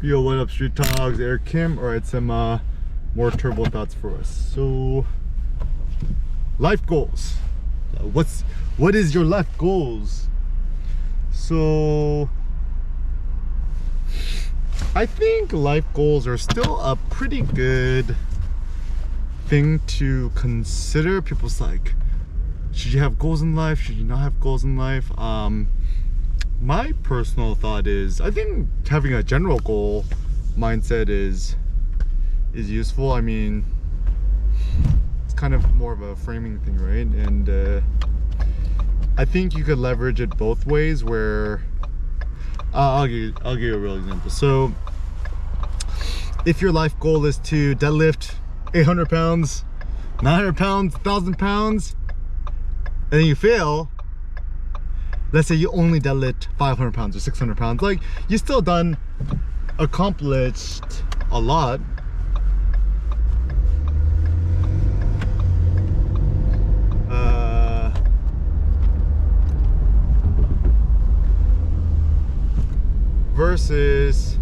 Yo, what up, Street Talks? Eric Kim. Alright, some more turbo thoughts for us. So, life goals. What is your life goals? So, I think life goals are still a pretty good thing to consider. People's like, should you have goals in life? Should you not have goals in life? My personal thought is, I think having a general goal mindset is useful. I mean, it's kind of more of a framing thing, right? And I think you could leverage it both ways. Where I'll give you a real example. So, if your life goal is to deadlift 800 pounds, 900 pounds, 1,000 pounds, and then you fail. Let's say you only deadlift 500 pounds or 600 pounds. Like, you still accomplished a lot. Versus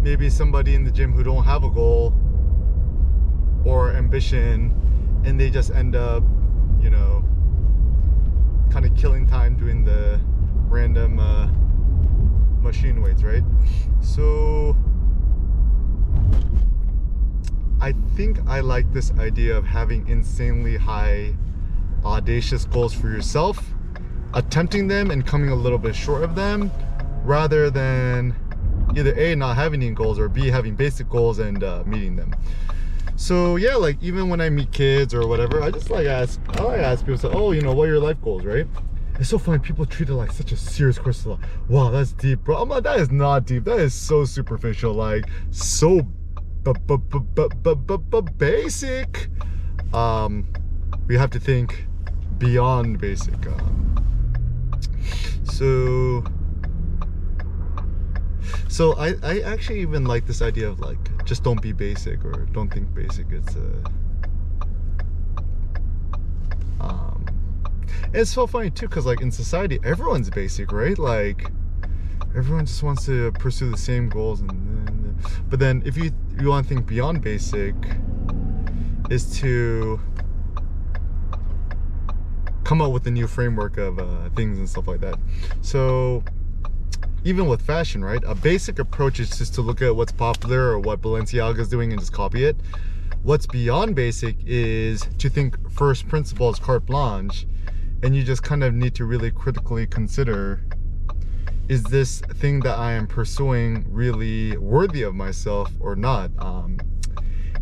maybe somebody in the gym who don't have a goal or ambition, and they just end up, you know, kind of killing time doing the random machine weights, right? So I think I like this idea of having insanely high audacious goals for yourself, attempting them and coming a little bit short of them, rather than either A, not having any goals, or B, having basic goals and meeting them. So yeah, like, even when I meet kids or whatever, I just like ask people, so, oh, you know, what are your life goals, right? It's so funny, people treat it like such a serious question. Like, wow, that's deep, bro. I'm like, that is not deep. That is so superficial, like, so basic. We have to think beyond basic. So I actually even like this idea of, like, just don't be basic, or don't think basic. It's so funny too, because, like, in society, everyone's basic, right? Like, everyone just wants to pursue the same goals, but then if you want to think beyond basic, is to come up with a new framework of things and stuff like that. So even with fashion, right? A basic approach is just to look at what's popular or what Balenciaga is doing and just copy it. What's beyond basic is to think first principles, carte blanche, and you just kind of need to really critically consider, is this thing that I am pursuing really worthy of myself or not?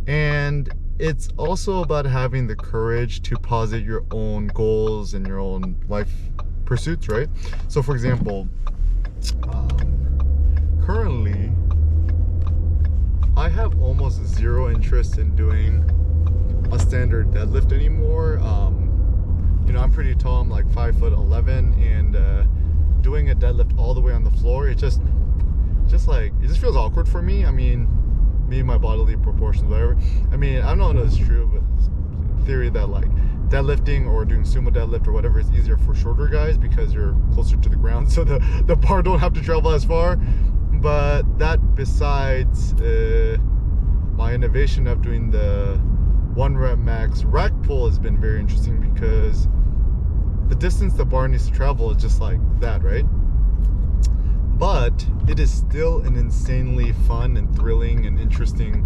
And it's also about having the courage to posit your own goals and your own life pursuits, right? So for example, currently I have almost zero interest in doing a standard deadlift anymore. You know, I'm pretty tall. I'm like 5'11", and doing a deadlift all the way on the floor, it just feels awkward for me. I mean, maybe my bodily proportions, whatever. I mean, I don't know if it's true, but theory that, like, deadlifting or doing sumo deadlift or whatever is easier for shorter guys because you're closer to the ground, so the bar don't have to travel as far. But that besides, my innovation of doing the 1 rep max rack pull has been very interesting, because the distance the bar needs to travel is just like that, right? But it is still an insanely fun and thrilling and interesting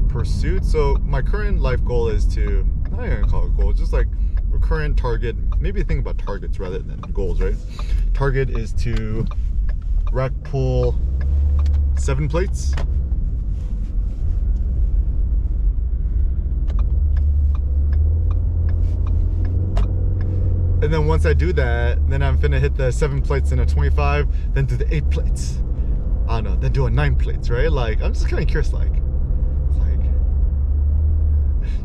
pursuit. So my current life goal is to, I'm not even gonna call it a goal, just like a current target, maybe think about targets rather than goals, right? Target is to rack pull 7 plates. And then once I do that, then I'm finna hit the 7 plates in a 25, then do the 8 plates. I don't know, then do a 9 plates, right? Like, I'm just kind of curious, like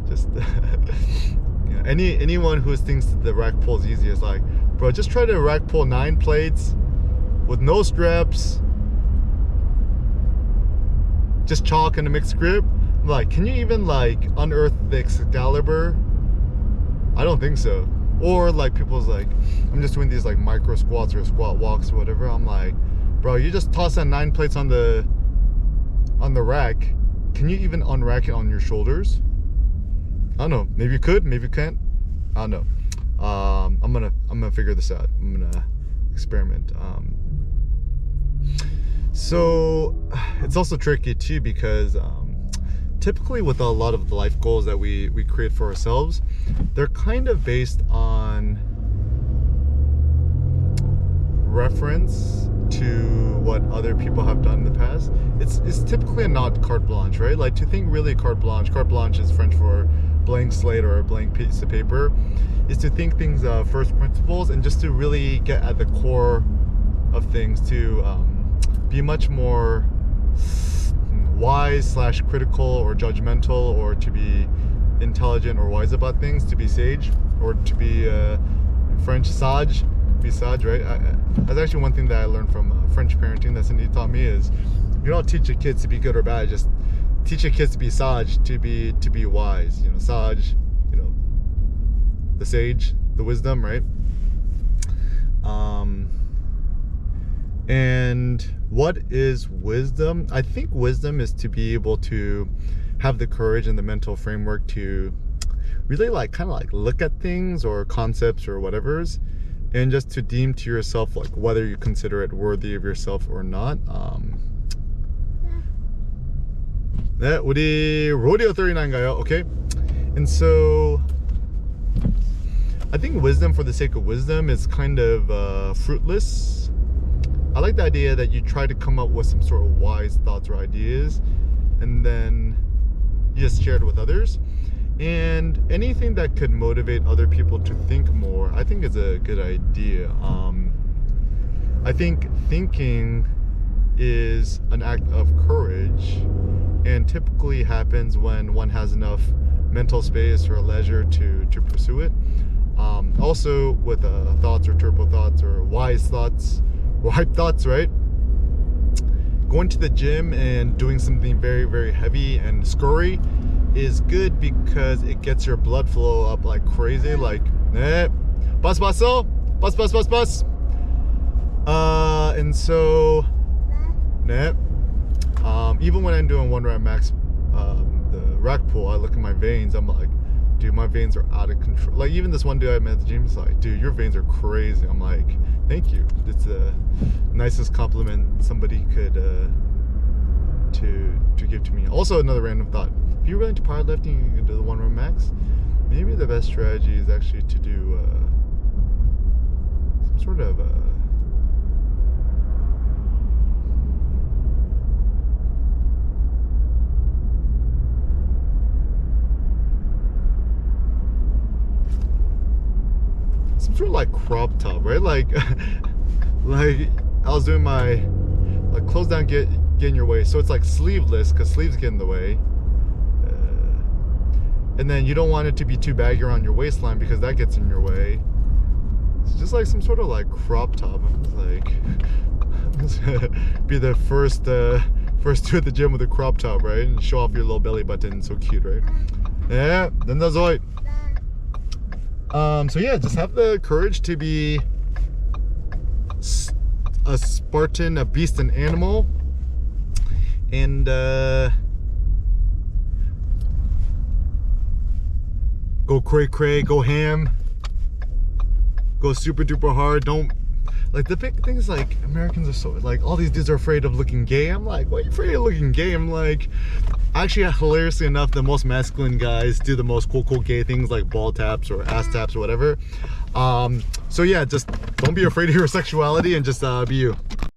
just you know, anyone who thinks the rack pull is easy is like, bro, just try to rack pull 9 plates with no straps, just chalk and a mixed grip. I'm like, can you even, like, unearth the Excalibur? I don't think so. Or, like, people's like, I'm just doing these, like, micro squats or squat walks or whatever. I'm like, bro, you just toss that 9 plates on the on the rack, can you even unrack it on your shoulders? I don't know. Maybe you could, maybe you can't. I don't know. I'm gonna figure this out. I'm gonna experiment. So it's also tricky too, because typically with a lot of the life goals that we create for ourselves, they're kind of based on reference to what other people have done in the past. It's typically not carte blanche, right? Like, to think really carte blanche is French for blank slate or a blank piece of paper, is to think things first principles, and just to really get at the core of things, to be much more wise / critical or judgmental, or to be intelligent or wise about things, to be sage, or to be French sage, be sage, right? That's actually one thing that I learned from French parenting that Cindy taught me, is you don't teach your kids to be good or bad, just teach your kids to be sage, to be wise. You know, sage, you know, the sage, the wisdom, right? And what is wisdom? I think wisdom is to be able to have the courage and the mental framework to really kind of look at things or concepts or whatever's, and just to deem to yourself whether you consider it worthy of yourself or not. 네, 우리 rodeo 39인가요? Okay. And so I think wisdom for the sake of wisdom is kind of fruitless. I like the idea that you try to come up with some sort of wise thoughts or ideas, and then you just share it with others. And anything that could motivate other people to think more, I think is a good idea. I think thinking is an act of courage, and typically happens when one has enough mental space or leisure to pursue it. Also with thoughts or turbo thoughts or wise thoughts or hype thoughts, right? Going to the gym and doing something very, very heavy and scurry is good, because it gets your blood flow up like crazy. Bus. And so even when I'm doing 1 rep max, the rack pull, I look at my veins, I'm like, dude, my veins are out of control. Like, even this one dude I met at the gym is like, dude, your veins are crazy. I'm like, thank you. It's the nicest compliment somebody could to give to me. Also, another random thought: if you're really into powerlifting, you can do the 1 rep max. Maybe the best strategy is actually to do some sort of crop top, right? Like I was doing my close down, get in your way, so it's sleeveless, because sleeves get in the way, and then you don't want it to be too baggy around your waistline, because that gets in your way. It's just some sort of crop top. Be the first two at the gym with a crop top, right? And show off your little belly button. So cute, right? Yeah, then that's right. So yeah, just have the courage to be a Spartan, a beast, an animal, and go cray, go ham, go super duper hard. Don't the big thing is Americans are so all these dudes are afraid of looking gay. I'm like, why are you afraid of looking gay? I'm like, actually, hilariously enough, the most masculine guys do the most cool gay things, like ball taps or ass taps or whatever. So yeah, just don't be afraid of your sexuality, and just be you.